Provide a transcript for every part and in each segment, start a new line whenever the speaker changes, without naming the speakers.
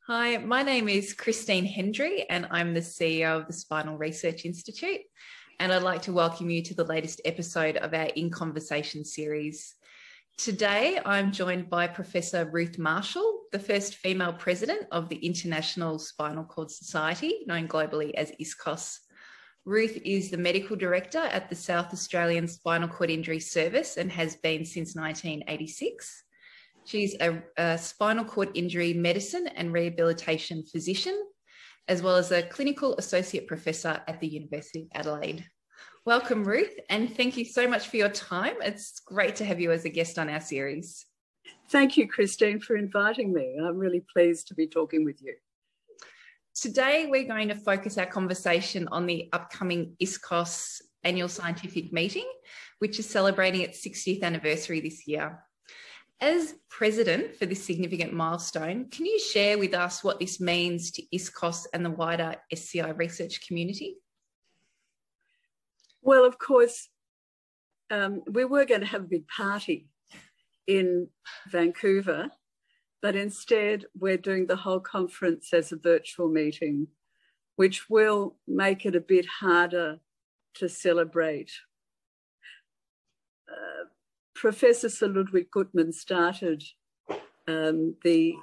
Hi, my name is Kristine Hendry and I'm the CEO of the Spinal Research Institute. And I'd like to welcome you to the latest episode of our In Conversation series. Today, I'm joined by Professor Ruth Marshall, the first female president of the International Spinal Cord Society, known globally as ISCoS. Ruth is the medical director at the South Australian Spinal Cord Injury Service and has been since 1986. She's a spinal cord injury medicine and rehabilitation physician, as well as a clinical associate professor at the University of Adelaide. Welcome, Ruth, and thank you so much for your time. It's great to have you as a guest on our series.
Thank you, Kristine, for inviting me. I'm really pleased to be talking with you.
Today, we're going to focus our conversation on the upcoming ISCoS annual scientific meeting, which is celebrating its 60th anniversary this year. As president for this significant milestone, can you share with us what this means to ISCoS and the wider SCI research community?
Well, of course, we were going to have a big party in Vancouver, but instead we're doing the whole conference as a virtual meeting, which will make it a bit harder to celebrate. Professor Sir Ludwig Goodman started the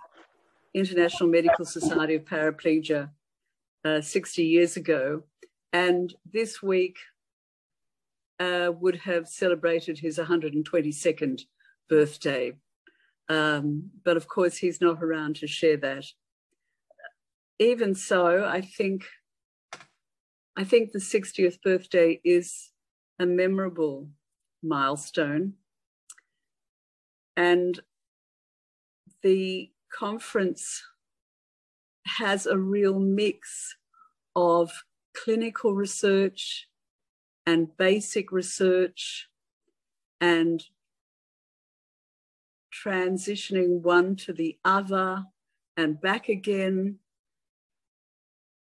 International Medical Society of Paraplegia 60 years ago, and this week would have celebrated his 122nd birthday. But of course, he's not around to share that. Even so, I think the 60th birthday is a memorable milestone. And the conference has a real mix of clinical research and basic research and transitioning one to the other and back again.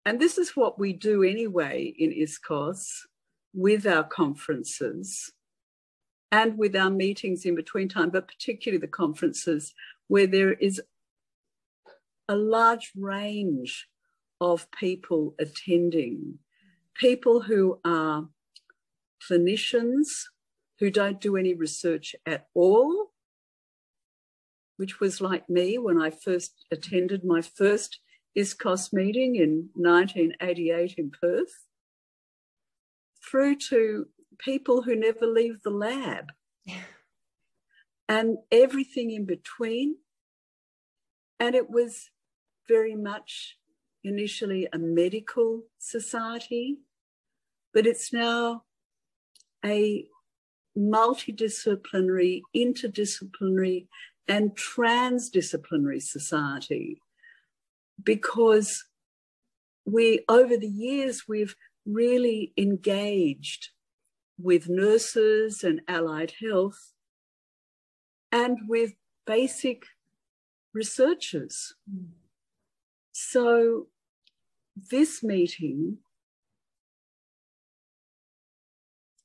And this is what we do anyway in ISCoS with our conferences and with our meetings in between time, but particularly the conferences where there is a large range of people attending, people who are clinicians who don't do any research at all, which was like me when I first attended my first ISCoS meeting in 1988 in Perth, through to people who never leave the lab and everything in between. And it was very much initially a medical society, but it's now a multidisciplinary, interdisciplinary, and transdisciplinary society, because over the years, we've really engaged with nurses and allied health and with basic researchers. So this meeting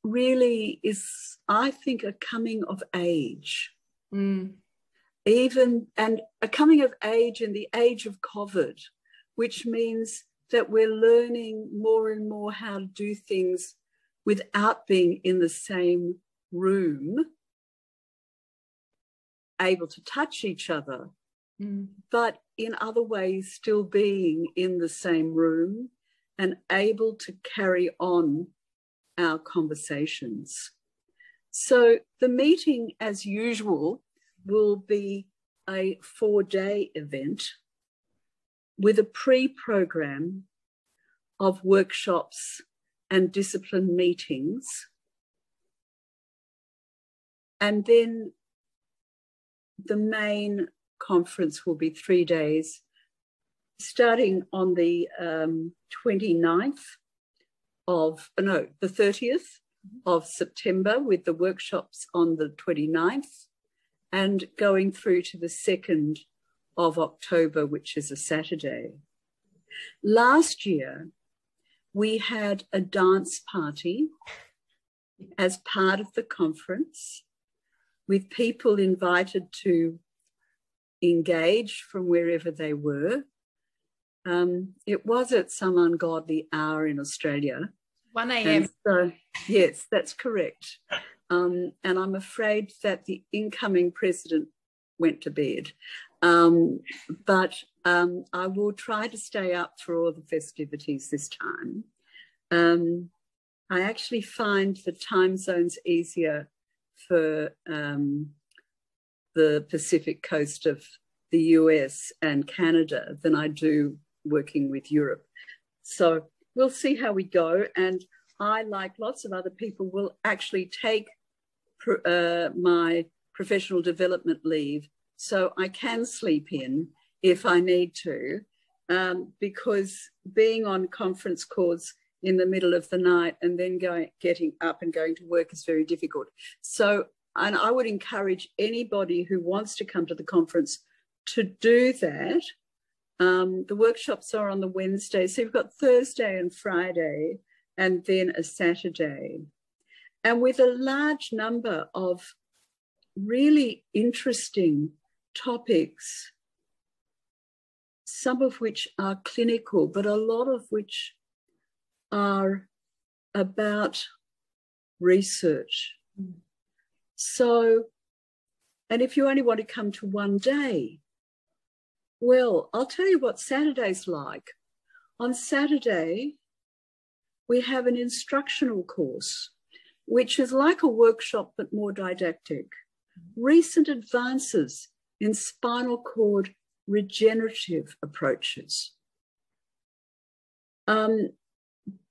really is, I think, a coming of age. Even and a coming of age in the age of COVID, which means that we're learning more and more how to do things without being in the same room, able to touch each other, but in other ways still being in the same room and able to carry on our conversations. So the meeting, as usual, will be a 4-day event with a pre-program of workshops and discipline meetings. And then the main conference will be 3 days, starting on the 30th of September, with the workshops on the 29th, and going through to the 2nd of October, which is a Saturday. Last year, we had a dance party as part of the conference, with people invited to engage from wherever they were It was at some ungodly hour in Australia.
1 a.m.
So, yes, that's correct. And I'm afraid that the incoming president went to bed. But I will try to stay up for all the festivities this time. I actually find the time zones easier for the Pacific coast of the US and Canada than I do working with Europe. So we'll see how we go. And I, like lots of other people, will actually take my professional development leave so I can sleep in if I need to, because being on conference calls in the middle of the night and then getting up and going to work is very difficult. So, and I would encourage anybody who wants to come to the conference to do that. The workshops are on the Wednesday, so you've got Thursday and Friday, and then a Saturday. And with a large number of really interesting topics, some of which are clinical, but a lot of which are about research. So, and if you only want to come to one day, well, I'll tell you what Saturday's like. On Saturday, we have an instructional course, which is like a workshop but more didactic. Recent advances in spinal cord regenerative approaches.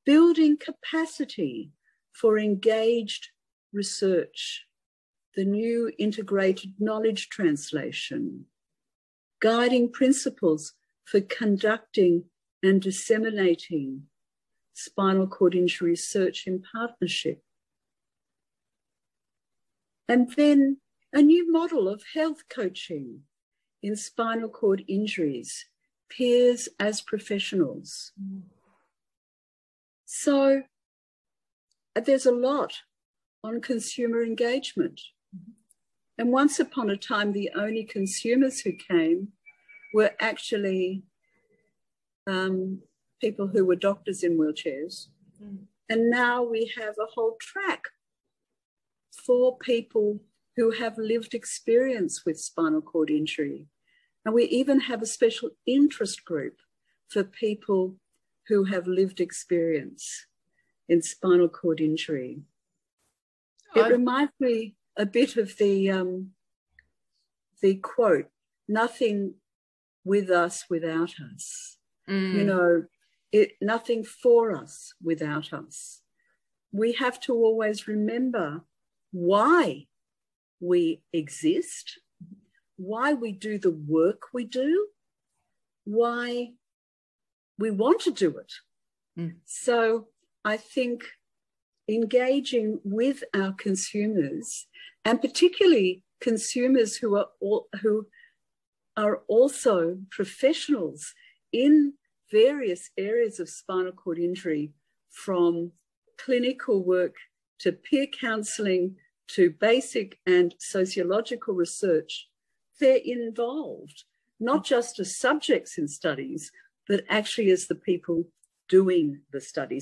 Building capacity for engaged research, the new integrated knowledge translation, guiding principles for conducting and disseminating spinal cord injury research in partnership. And then a new model of health coaching in spinal cord injuries, peers as professionals. So there's a lot on consumer engagement. And once upon a time, the only consumers who came were actually people who were doctors in wheelchairs. And now we have a whole track for people who have lived experience with spinal cord injury. And we even have a special interest group for people who have lived experience in spinal cord injury. It reminds me a bit of the quote, "Nothing with us without us." You know, nothing for us without us. We have to always remember why we exist, why we do the work we do, why we want to do it. So I think engaging with our consumers, and particularly consumers who are also professionals in various areas of spinal cord injury, from clinical work to peer counselling to basic and sociological research, they're involved, not just as subjects in studies, but actually as the people doing the study.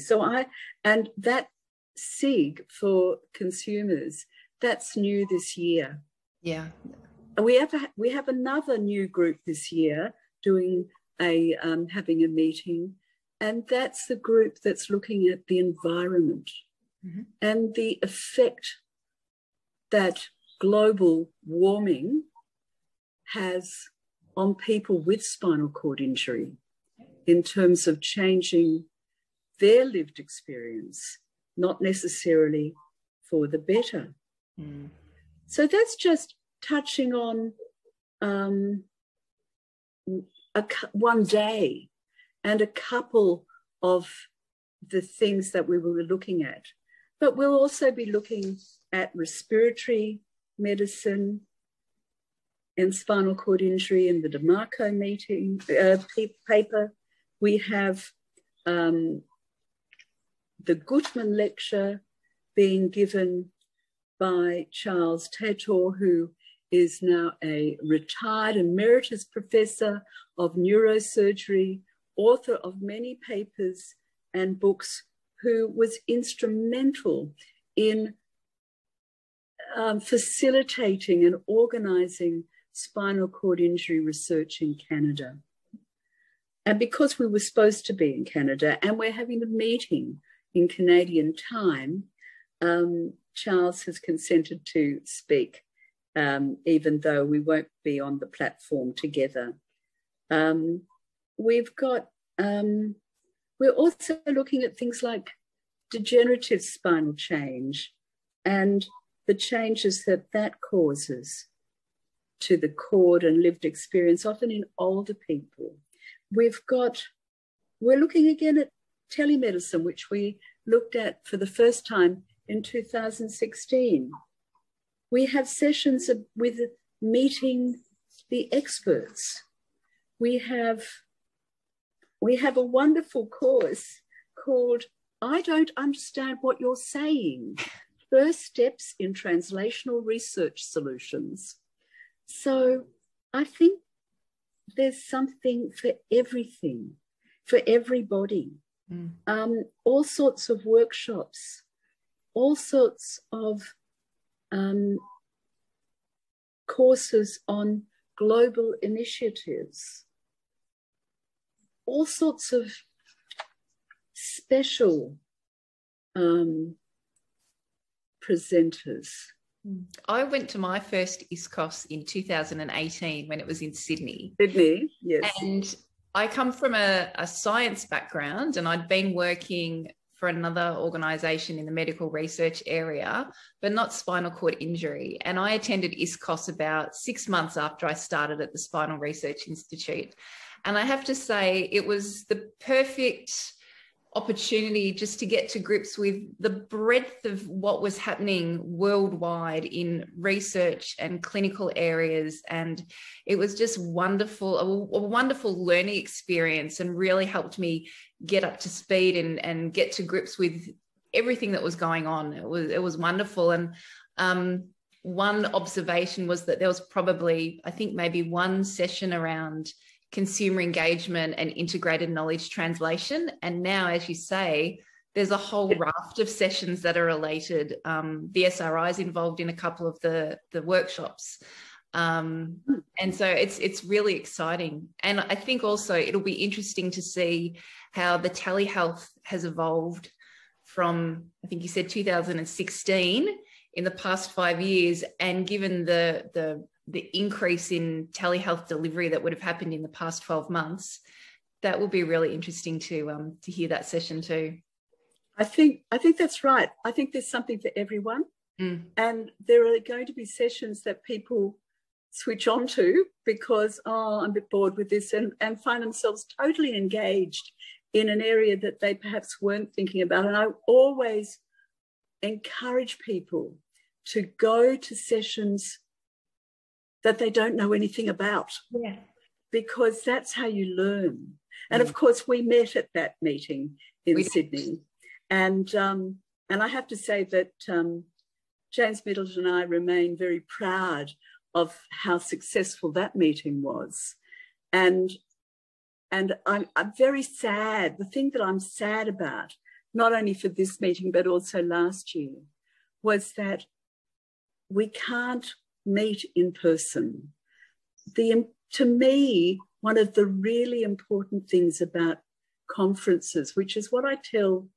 And that SIG for consumers, that's new this year.
Yeah.
We have another new group this year doing having a meeting, and that's the group that's looking at the environment and the effect that global warming has on people with spinal cord injury in terms of changing their lived experience, not necessarily for the better. So that's just touching on one day and a couple of the things that we were looking at. But we'll also be looking at respiratory medicine and spinal cord injury in the DeMarco meeting paper. We have the Goodman Lecture being given by Charles Tator, who is now a retired emeritus professor of neurosurgery author of many papers and books, who was instrumental in facilitating and organizing spinal cord injury research in Canada. And because we were supposed to be in Canada and we're having a meeting in Canadian time, Charles has consented to speak, even though we won't be on the platform together. We're also looking at things like degenerative spinal change and the changes that causes to the cord and lived experience, often in older people. We're looking again at telemedicine, which we looked at for the first time in 2016. We have sessions with meeting the experts. We have a wonderful course called I Don't Understand What You're Saying, First Steps in Translational Research Solutions. So I think there's something for everything, for everybody. All sorts of workshops, all sorts of courses on global initiatives, all sorts of special presenters.
I went to my first ISCoS in 2018 when it was in Sydney.
Sydney, yes.
And I come from a science background, and I'd been working for another organisation in the medical research area, but not spinal cord injury. And I attended ISCoS about 6 months after I started at the Spinal Research Institute. And I have to say, it was the perfect opportunity just to get to grips with the breadth of what was happening worldwide in research and clinical areas. And it was just wonderful, a wonderful learning experience, and really helped me get up to speed and get to grips with everything that was going on. It was wonderful. And one observation was that there was probably, I think, maybe one session around consumer engagement and integrated knowledge translation. And now, as you say, there's a whole raft of sessions that are related. The SRI is involved in a couple of the workshops. And so it's really exciting. And I think also it'll be interesting to see how the telehealth has evolved from, I think you said 2016, in the past 5 years, and given the increase in telehealth delivery that would have happened in the past 12 months, that will be really interesting to hear that session too.
I think that's right. I think there's something for everyone. And there are going to be sessions that people switch on to because, I'm a bit bored with this, and find themselves totally engaged in an area that they perhaps weren't thinking about. And I always encourage people to go to sessions that they don't know anything about, because that's how you learn. And of course, we met at that meeting in Sydney, and I have to say that James Middleton and I remain very proud of how successful that meeting was, and I'm very sad. The thing that I'm sad about, not only for this meeting but also last year, was that we can't meet in person. To me, one of the really important things about conferences, which is what I tell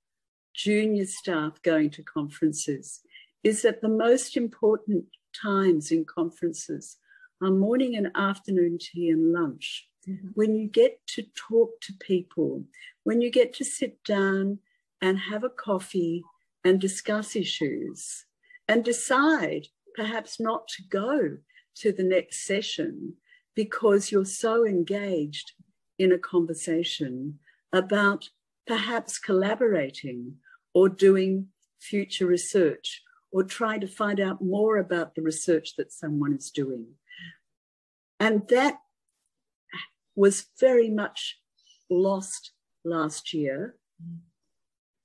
junior staff going to conferences, is that the most important times in conferences are morning and afternoon tea and lunch. When you get to talk to people, when you get to sit down and have a coffee and discuss issues and decide perhaps not to go to the next session because you're so engaged in a conversation about perhaps collaborating or doing future research or trying to find out more about the research that someone is doing. And that was very much lost last year.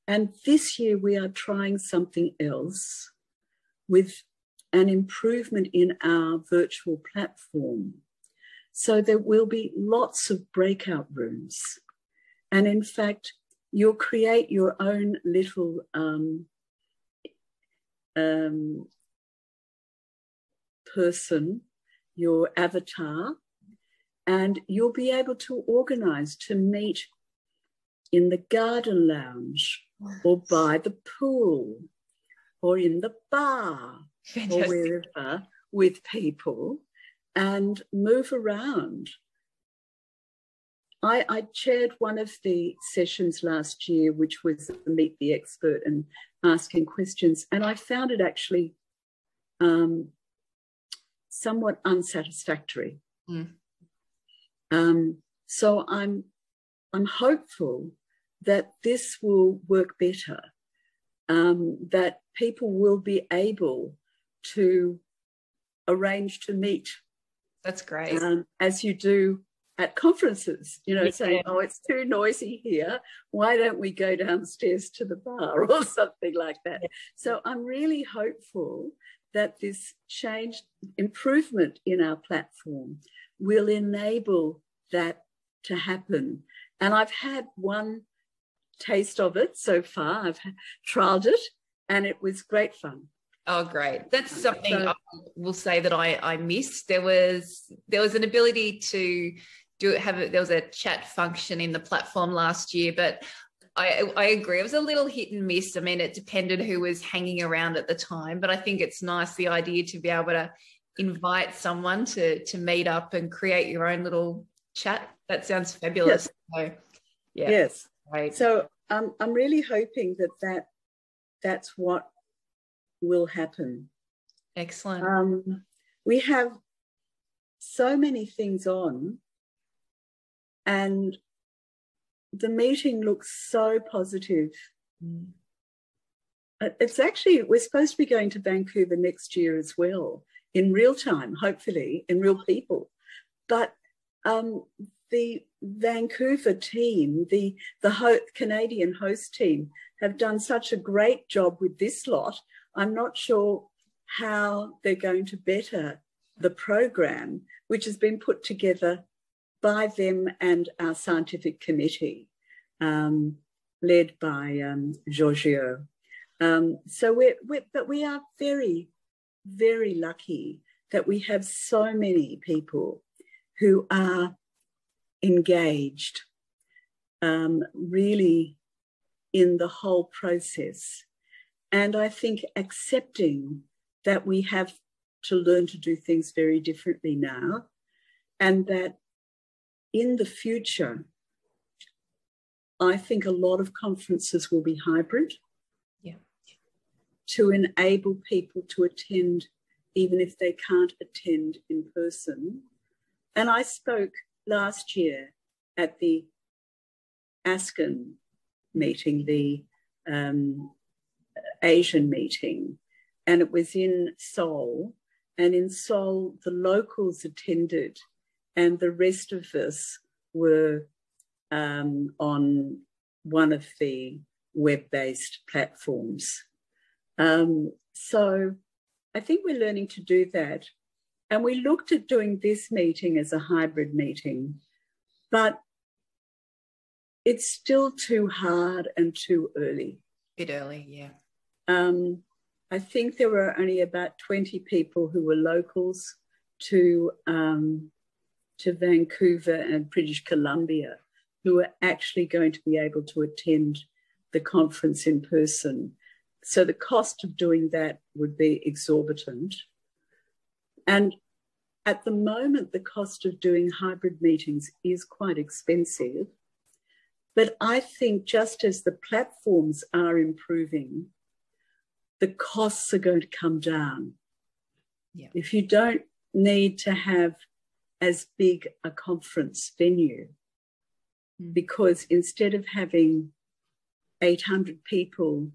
And this year we are trying something else with an improvement in our virtual platform. So there will be lots of breakout rooms And in fact, you'll create your own little person, your avatar, and you'll be able to organize to meet in the garden lounge or by the pool or in the bar. Fantastic. Or wherever with people and move around. I chaired one of the sessions last year, which was Meet the Expert and asking questions, and I found it actually somewhat unsatisfactory. So I'm hopeful that this will work better, that people will be able to arrange to meet.
That's great.
As you do at conferences, saying, oh, it's too noisy here. Why don't we go downstairs to the bar or something like that? Yeah. So I'm really hopeful that this improvement in our platform will enable that to happen. And I've had one taste of it so far. I've trialed it and it was great fun.
Oh, great. That's something I will say that I missed. There was an ability to there was a chat function in the platform last year, but I agree. It was a little hit and miss. I mean, it depended who was hanging around at the time, but I think it's nice, the idea to be able to invite someone to meet up and create your own little chat. That sounds fabulous.
Yes.
So, yeah.
Yes.
Right.
So I'm really hoping that's what will happen.
Excellent.
We have so many things on, and the meeting looks so positive. It's actually, we're supposed to be going to Vancouver next year as well, in real time, hopefully, in real people. But the Vancouver team, the Canadian host team, have done such a great job with this lot. I'm not sure how they're going to better the program, which has been put together by them and our scientific committee, led by Giorgio. So we are very, very lucky that we have so many people who are engaged, really in the whole process. And I think accepting that we have to learn to do things very differently now, and that in the future, I think a lot of conferences will be hybrid, to enable people to attend even if they can't attend in person. And I spoke last year at the ISCoS meeting, the Asian meeting, and it was in Seoul. And in Seoul, the locals attended, and the rest of us were on one of the web-based platforms. So I think we're learning to do that. And we looked at doing this meeting as a hybrid meeting, but it's still too hard and too early.
Bit early, yeah.
I think there were only about 20 people who were locals to Vancouver and British Columbia who were actually going to be able to attend the conference in person. So the cost of doing that would be exorbitant. And at the moment, the cost of doing hybrid meetings is quite expensive. But I think just as the platforms are improving, the costs are going to come down.
Yeah.
If you don't need to have as big a conference venue, because instead of having 800 people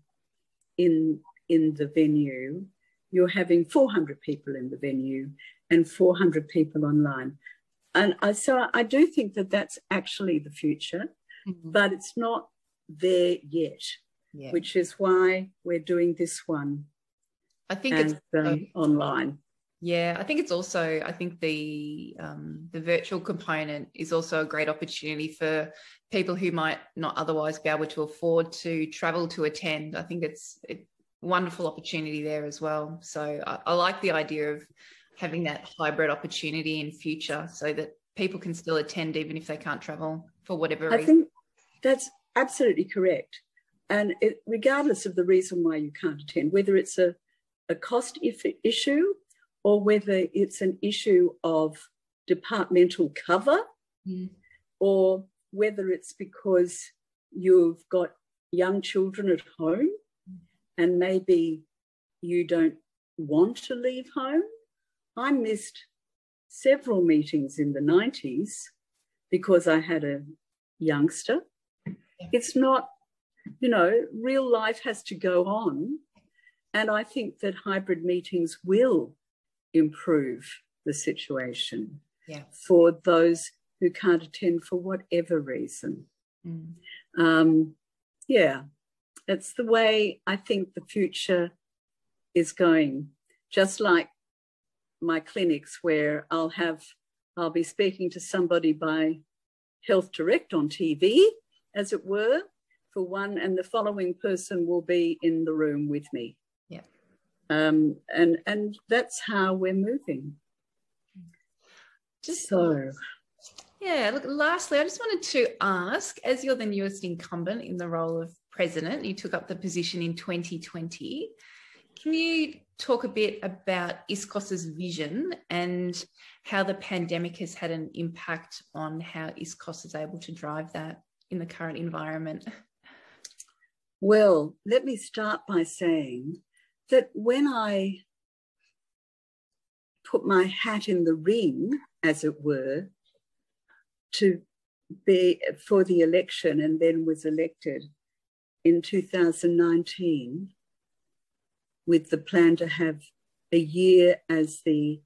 in the venue, you're having 400 people in the venue and 400 people online. And so I do think that that's actually the future, but it's not there yet, which is why we're doing this one.
I think it's
online.
Yeah, I think the virtual component is also a great opportunity for people who might not otherwise be able to afford to travel to attend. I think it's a wonderful opportunity there as well. So I like the idea of having that hybrid opportunity in future so that people can still attend even if they can't travel for whatever reason.
I think that's absolutely correct. And regardless of the reason why you can't attend, whether it's a cost issue or whether it's an issue of departmental cover, or whether it's because you've got young children at home and maybe you don't want to leave home. I missed several meetings in the 90s because I had a youngster. It's not, real life has to go on. And I think that hybrid meetings will improve the situation for those who can't attend for whatever reason. It's the way I think the future is going. Just like my clinics where I'll be speaking to somebody by Health Direct on TV, as it were, for one, and the following person will be in the room with me.
Yeah.
And that's how we're moving.
Look, lastly, I just wanted to ask, as you're the newest incumbent in the role of president, you took up the position in 2020. Can you talk a bit about ISCoS's vision and how the pandemic has had an impact on how ISCoS is able to drive that in the current environment?
Well, let me start by saying that when I put my hat in the ring, as it were, to be for the election and then was elected in 2019 with the plan to have a year as the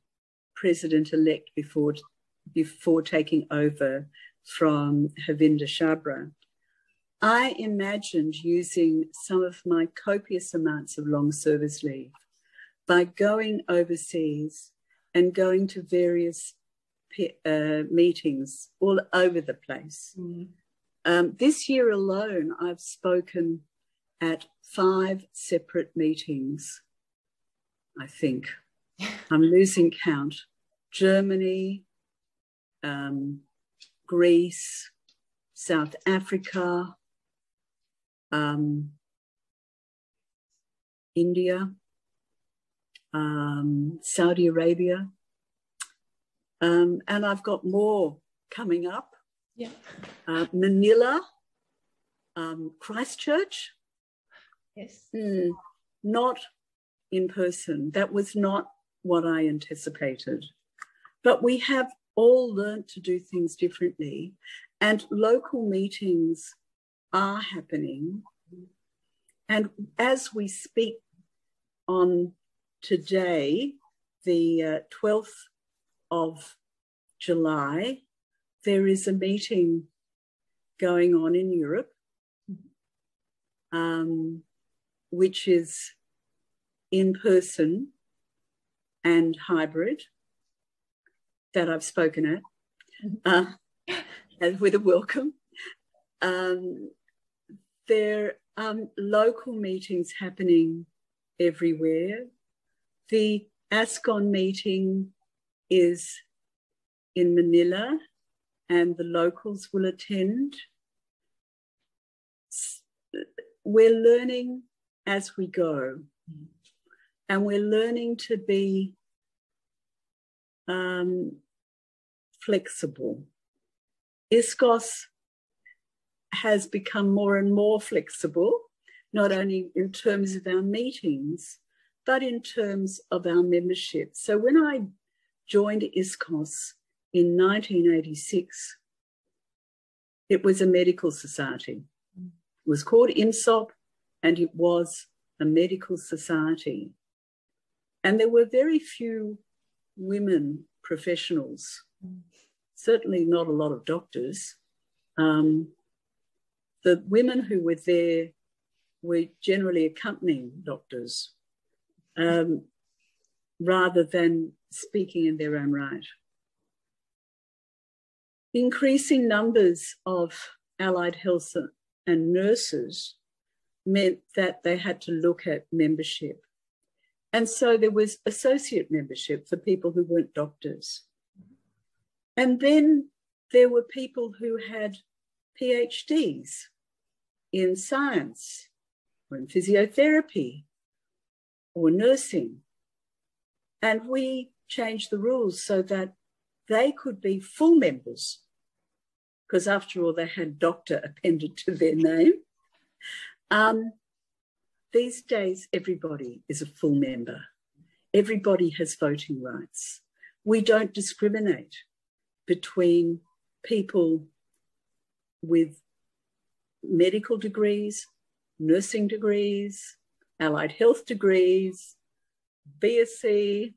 president-elect before taking over from Havinder Chabra, I imagined using some of my copious amounts of long service leave by going overseas and going to various meetings all over the place. This year alone, I've spoken at 5 separate meetings, I think. I'm losing count. Germany, Greece, South Africa, India, Saudi Arabia, and I've got more coming up. Manila, Christchurch.
Yes.
Not in person. That was not what I anticipated. But we have all learned to do things differently, and local meetings are happening. And as we speak on today, the 12th of July, there is a meeting going on in Europe, which is in person and hybrid, that I've spoken at, and with a welcome. There are local meetings happening everywhere. The ISCoS meeting is in Manila, and the locals will attend. We're learning as we go, and we're learning to be flexible. ISCoS has become more and more flexible, not only in terms of our meetings, but in terms of our membership. So when I joined ISCoS in 1986, it was a medical society. It was called IMSOP, and it was a medical society. And there were very few women professionals, certainly not a lot of doctors. The women who were there were generally accompanying doctors. rather than speaking in their own right. Increasing numbers of allied health and nurses meant that they had to look at membership. And so there was associate membership for people who weren't doctors. And then there were people who had PhDs in science or in physiotherapy or nursing. And we changed the rules so that they could be full members, because after all, they had doctor appended to their name. These days, everybody is a full member. Everybody has voting rights. We don't discriminate between people with medical degrees, nursing degrees, allied health degrees, BSc,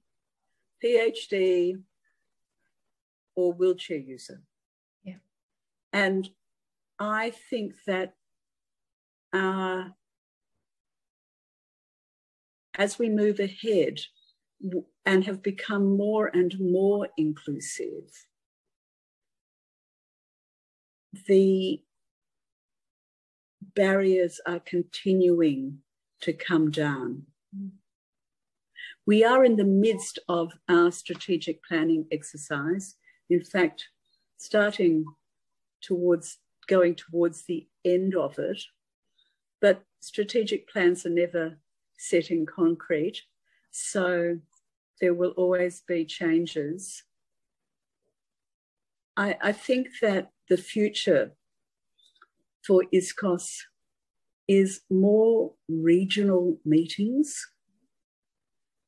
PhD, or wheelchair user.
Yeah.
And I think that as we move ahead and have become more and more inclusive, the barriers are continuing to come down. We are in the midst of our strategic planning exercise. In fact, going towards the end of it, but strategic plans are never set in concrete, so there will always be changes. I think that the future for ISCoS is more regional meetings.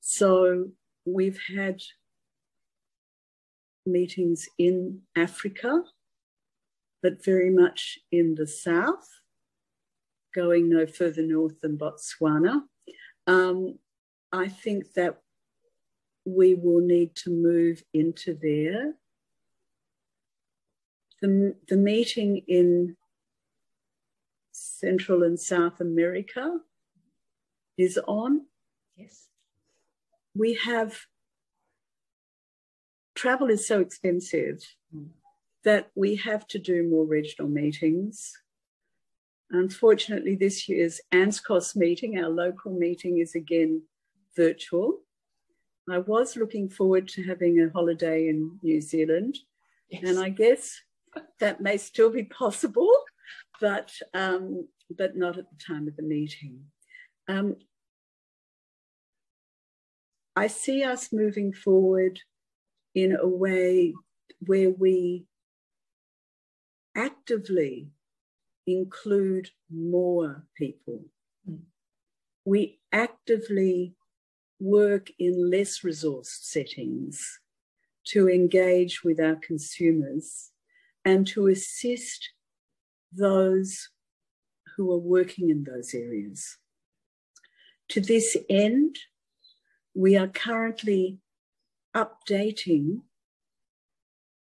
So we've had meetings in Africa, but very much in the south, going no further north than Botswana. I think that we will need to move into there. The meeting in Central and South America is on.
Yes.
Travel is so expensive that we have to do more regional meetings. Unfortunately, this year's ISCoS meeting, our local meeting, is again virtual. I was looking forward to having a holiday in New Zealand, yes, and I guess that may still be possible, but not at the time of the meeting. I see us moving forward in a way where we actively include more people. We actively work in less resourced settings to engage with our consumers and to assist those who are working in those areas. To this end, we are currently updating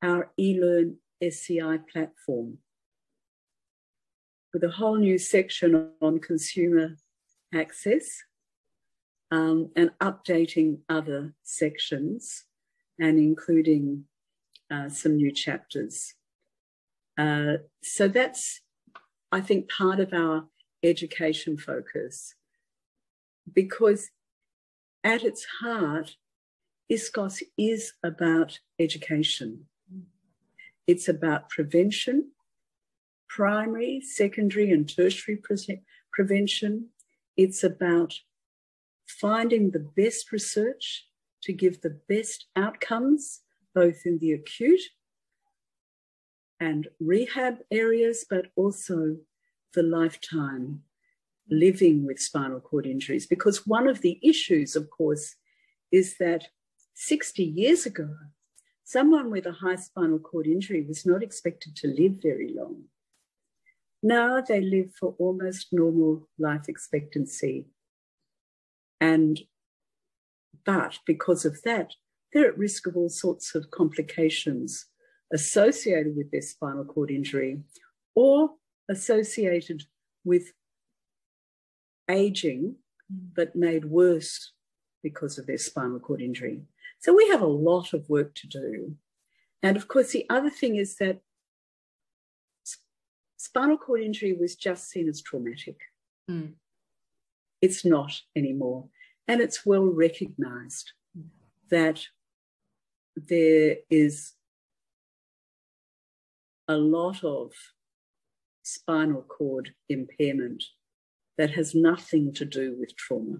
our eLearn SCI platform with a whole new section on consumer access, and updating other sections and including some new chapters. So that's, I think, part of our education focus, because at its heart, ISCoS is about education. It's about prevention, primary, secondary, and tertiary prevention. It's about finding the best research to give the best outcomes, both in the acute and rehab areas, but also the lifetime living with spinal cord injuries. Because one of the issues, of course, is that 60 years ago, someone with a high spinal cord injury was not expected to live very long. Now they live for almost normal life expectancy. But because of that, they're at risk of all sorts of complications associated with their spinal cord injury or associated with aging, but made worse because of their spinal cord injury. So we have a lot of work to do. And of course, the other thing is that spinal cord injury was just seen as traumatic. It's not anymore. And it's well recognized that there is a lot of spinal cord impairment that has nothing to do with trauma.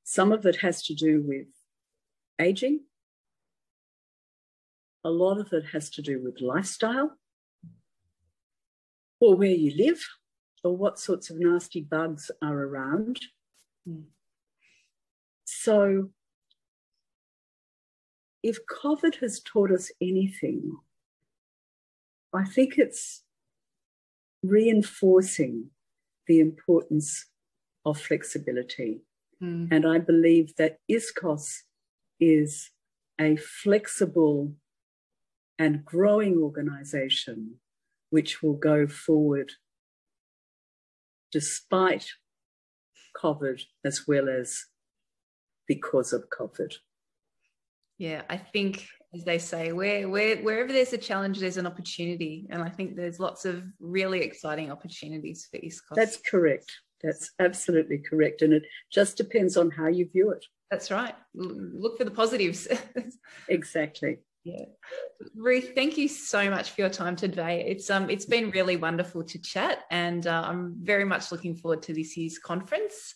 Some of it has to do with aging. A lot of it has to do with lifestyle, or where you live, or what sorts of nasty bugs are around. So if COVID has taught us anything, I think it's reinforcing the importance of flexibility. And I believe that ISCoS is a flexible and growing organisation which will go forward despite COVID as well as because of COVID.
Yeah, I think, as they say, wherever there's a challenge, there's an opportunity. And I think there's lots of really exciting opportunities for ISCoS.
That's correct. That's absolutely correct. And it just depends on how you view it.
That's right. Look for the positives.
Exactly.
Yeah. Ruth, thank you so much for your time today. It's been really wonderful to chat, and I'm very much looking forward to this year's conference.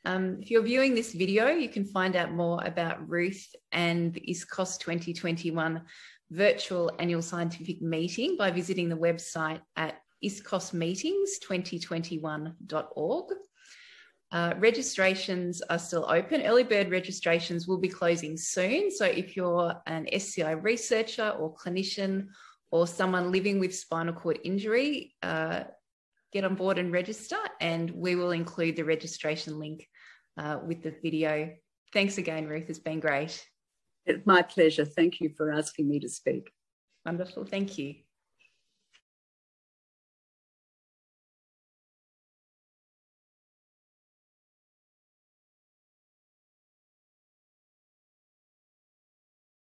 If you're viewing this video, you can find out more about Ruth and the ISCoS 2021 virtual annual scientific meeting by visiting the website at iscosmeetings2021.org. Registrations are still open. Early bird registrations will be closing soon. So if you're an SCI researcher or clinician or someone living with spinal cord injury, get on board and register, and we will include the registration link with the video. Thanks again, Ruth. It's been great.
It's my pleasure. Thank you for asking me to speak.
Wonderful. Thank you.